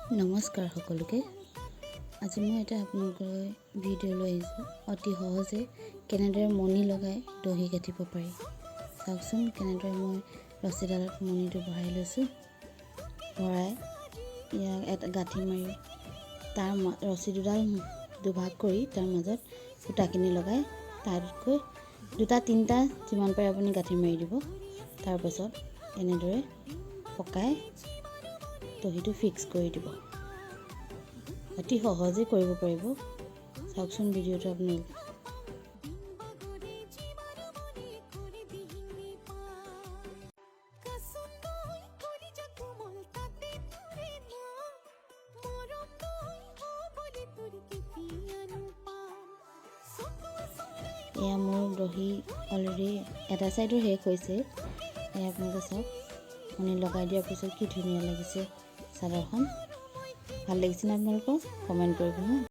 নমস্কাৰ সকলোকে। আজি মই এটা আপোনালোকৰ ভিডিঅ' লৈ আহিছোঁ। অতি সহজে কেনেদৰে মণি লগাই দহি গাঁঠিব পাৰি। চাওকচোন কেনেদৰে মই ৰছীডালত মণিটো ভৰাই লৈছোঁ। ভৰাই ইয়াক এটা গাঁঠি মাৰি তাৰ ৰছী দুডাল দুভাগ কৰি তাৰ মাজত সূতাখিনি লগাই তাতকৈ দুটা তিনিটা যিমান পাৰে আপুনি গাঁঠি মাৰি দিব। তাৰপাছত এনেদৰে পকাই দহিটো ফিক্স কৰি দিব। অতি সহজে কৰিব পাৰিব। চাওকচোন ভিডিঅ'টো আপোনালোকে। এয়া মোৰ দহি অলৰেডি এটা চাইডৰ শেষ হৈছে। এয়া আপোনালোকে চাওক, মণি লগাই দিয়াৰ পিছত কি ধুনীয়া লাগিছে চাদৰখন। ভাল লাগিছেনে আপোনালোকক? কমেণ্ট কৰিব।